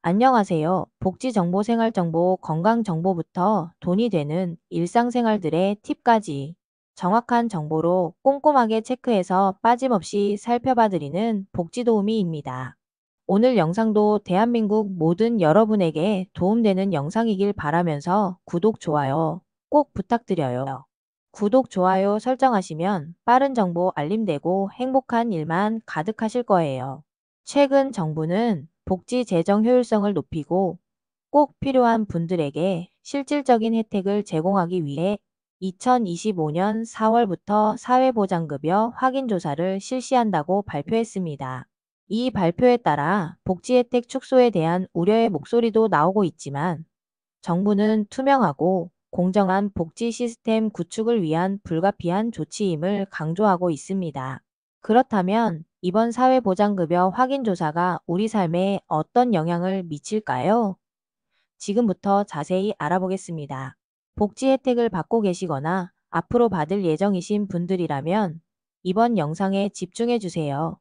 안녕하세요. 복지정보, 생활정보, 건강정보부터 돈이 되는 일상생활들의 팁까지 정확한 정보로 꼼꼼하게 체크해서 빠짐없이 살펴봐드리는 복지도우미입니다. 오늘 영상도 대한민국 모든 여러분에게 도움되는 영상이길 바라면서 구독, 좋아요 꼭 부탁드려요. 구독, 좋아요 설정하시면 빠른 정보 알림되고 행복한 일만 가득하실 거예요. 최근 정부는 복지 재정 효율성을 높이고 꼭 필요한 분들에게 실질적인 혜택을 제공하기 위해 2025년 4월부터 사회보장급여 확인조사를 실시한다고 발표했습니다. 이 발표에 따라 복지 혜택 축소에 대한 우려의 목소리도 나오고 있지만 정부는 투명하고 공정한 복지 시스템 구축을 위한 불가피한 조치임을 강조하고 있습니다. 그렇다면 이번 사회보장급여 확인조사가 우리 삶에 어떤 영향을 미칠까요? 지금부터 자세히 알아보겠습니다. 복지 혜택을 받고 계시거나 앞으로 받을 예정이신 분들이라면 이번 영상에 집중해 주세요.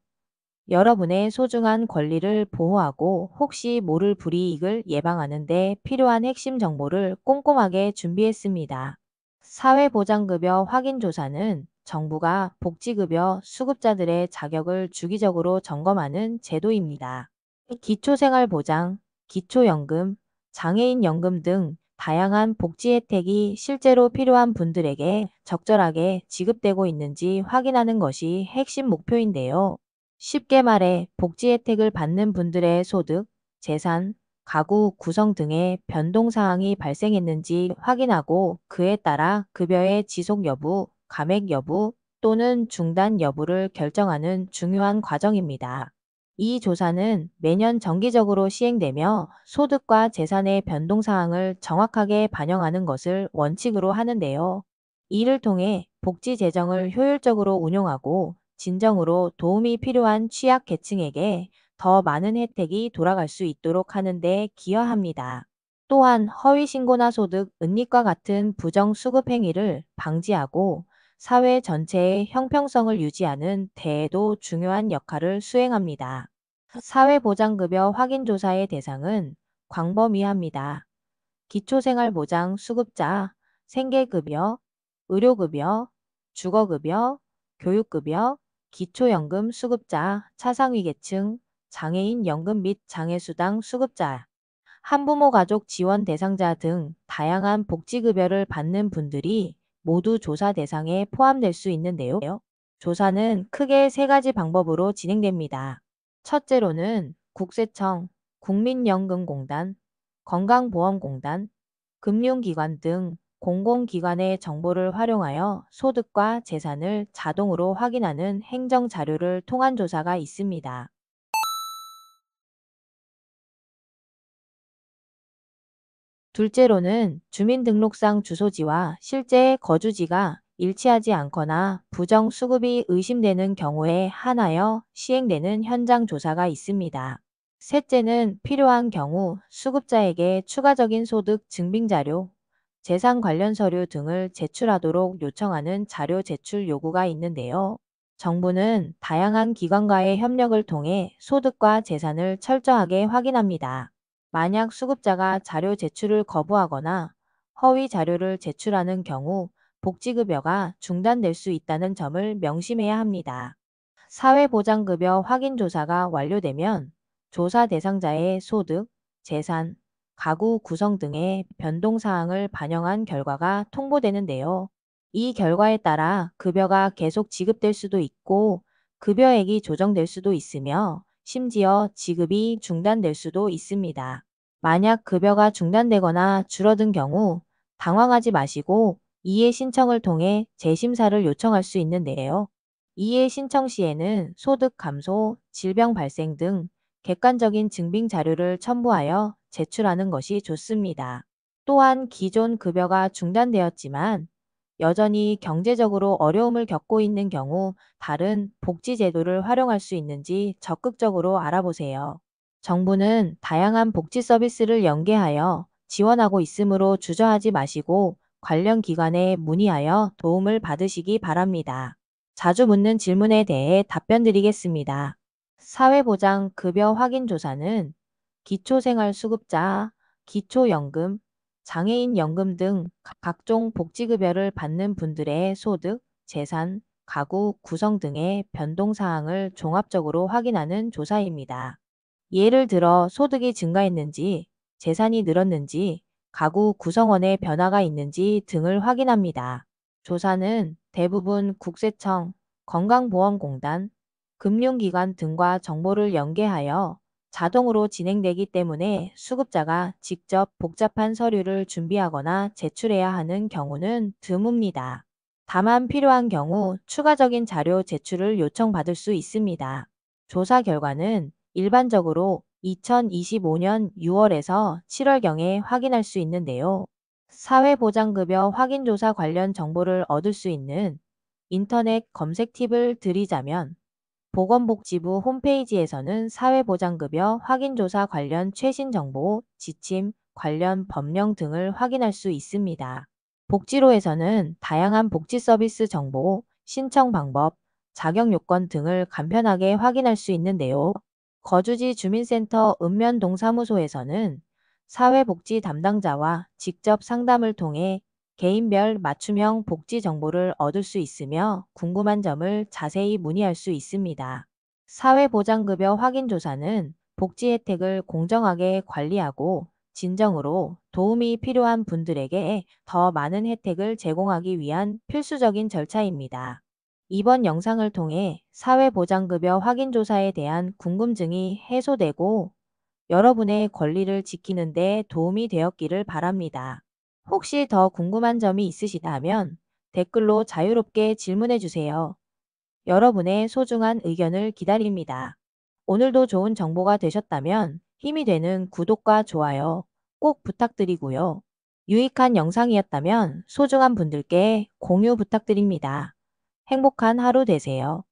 여러분의 소중한 권리를 보호하고 혹시 모를 불이익을 예방하는 데 필요한 핵심 정보를 꼼꼼하게 준비했습니다. 사회보장급여 확인조사는 정부가 복지급여 수급자들의 자격을 주기적으로 점검하는 제도입니다. 기초생활보장, 기초연금, 장애인연금 등 다양한 복지 혜택이 실제로 필요한 분들에게 적절하게 지급되고 있는지 확인하는 것이 핵심 목표인데요. 쉽게 말해 복지 혜택을 받는 분들의 소득, 재산, 가구 구성 등의 변동사항이 발생했는지 확인하고 그에 따라 급여의 지속 여부, 감액 여부 또는 중단 여부를 결정하는 중요한 과정입니다. 이 조사는 매년 정기적으로 시행되며 소득과 재산의 변동사항을 정확하게 반영하는 것을 원칙으로 하는데요. 이를 통해 복지 재정을 효율적으로 운용하고 진정으로 도움이 필요한 취약계층에게 더 많은 혜택이 돌아갈 수 있도록 하는 데 기여합니다. 또한 허위 신고나 소득, 은닉과 같은 부정 수급 행위를 방지하고 사회 전체의 형평성을 유지하는 데에도 중요한 역할을 수행합니다. 사회보장급여 확인조사의 대상은 광범위합니다. 기초생활보장 수급자, 생계급여, 의료급여, 주거급여, 교육급여, 기초연금 수급자, 차상위계층, 장애인 연금 및 장애수당 수급자, 한부모 가족 지원 대상자 등 다양한 복지급여를 받는 분들이 모두 조사 대상에 포함될 수 있는데요. 조사는 크게 세 가지 방법으로 진행됩니다. 첫째로는 국세청, 국민연금공단, 건강보험공단, 금융기관 등 공공기관의 정보를 활용하여 소득과 재산을 자동으로 확인하는 행정자료를 통한 조사가 있습니다. 둘째로는 주민등록상 주소지와 실제 거주지가 일치하지 않거나 부정 수급이 의심되는 경우에 한하여 시행되는 현장 조사가 있습니다. 셋째는 필요한 경우 수급자에게 추가적인 소득 증빙자료, 재산 관련 서류 등을 제출하도록 요청하는 자료 제출 요구가 있는데요. 정부는 다양한 기관과의 협력을 통해 소득과 재산을 철저하게 확인합니다. 만약 수급자가 자료 제출을 거부하거나 허위 자료를 제출하는 경우 복지급여가 중단될 수 있다는 점을 명심해야 합니다. 사회보장급여 확인조사가 완료되면 조사 대상자의 소득, 재산, 가구 구성 등의 변동사항을 반영한 결과가 통보되는데요. 이 결과에 따라 급여가 계속 지급될 수도 있고 급여액이 조정될 수도 있으며 심지어 지급이 중단될 수도 있습니다. 만약 급여가 중단되거나 줄어든 경우 당황하지 마시고 이해 신청을 통해 재심사를 요청할 수 있는데요. 이해 신청 시에는 소득 감소, 질병 발생 등 객관적인 증빙 자료를 첨부하여 제출하는 것이 좋습니다. 또한 기존 급여가 중단되었지만 여전히 경제적으로 어려움을 겪고 있는 경우 다른 복지 제도를 활용할 수 있는지 적극적으로 알아보세요. 정부는 다양한 복지 서비스를 연계하여 지원하고 있으므로 주저하지 마시고 관련 기관에 문의하여 도움을 받으시기 바랍니다. 자주 묻는 질문에 대해 답변 드리겠습니다. 사회보장 급여 확인 조사는 기초생활수급자, 기초연금, 장애인연금 등 각종 복지급여를 받는 분들의 소득, 재산, 가구 구성 등의 변동사항을 종합적으로 확인하는 조사입니다. 예를 들어 소득이 증가했는지, 재산이 늘었는지, 가구 구성원의 변화가 있는지 등을 확인합니다. 조사는 대부분 국세청, 건강보험공단, 금융기관 등과 정보를 연계하여 자동으로 진행되기 때문에 수급자가 직접 복잡한 서류를 준비하거나 제출해야 하는 경우는 드뭅니다. 다만 필요한 경우 추가적인 자료 제출을 요청받을 수 있습니다. 조사 결과는 일반적으로 2025년 6월에서 7월경에 확인할 수 있는데요. 사회보장급여 확인조사 관련 정보를 얻을 수 있는 인터넷 검색 팁을 드리자면 보건복지부 홈페이지에서는 사회보장급여 확인조사 관련 최신 정보, 지침, 관련 법령 등을 확인할 수 있습니다. 복지로에서는 다양한 복지 서비스 정보, 신청 방법, 자격 요건 등을 간편하게 확인할 수 있는데요. 거주지 주민센터 읍면동사무소에서는 사회복지 담당자와 직접 상담을 통해 개인별 맞춤형 복지 정보를 얻을 수 있으며 궁금한 점을 자세히 문의할 수 있습니다. 사회보장급여 확인조사는 복지 혜택을 공정하게 관리하고 진정으로 도움이 필요한 분들에게 더 많은 혜택을 제공하기 위한 필수적인 절차입니다. 이번 영상을 통해 사회보장급여 확인조사에 대한 궁금증이 해소되고 여러분의 권리를 지키는 데 도움이 되었기를 바랍니다. 혹시 더 궁금한 점이 있으시다면 댓글로 자유롭게 질문해 주세요. 여러분의 소중한 의견을 기다립니다. 오늘도 좋은 정보가 되셨다면 힘이 되는 구독과 좋아요 꼭 부탁드리고요. 유익한 영상이었다면 소중한 분들께 공유 부탁드립니다. 행복한 하루 되세요.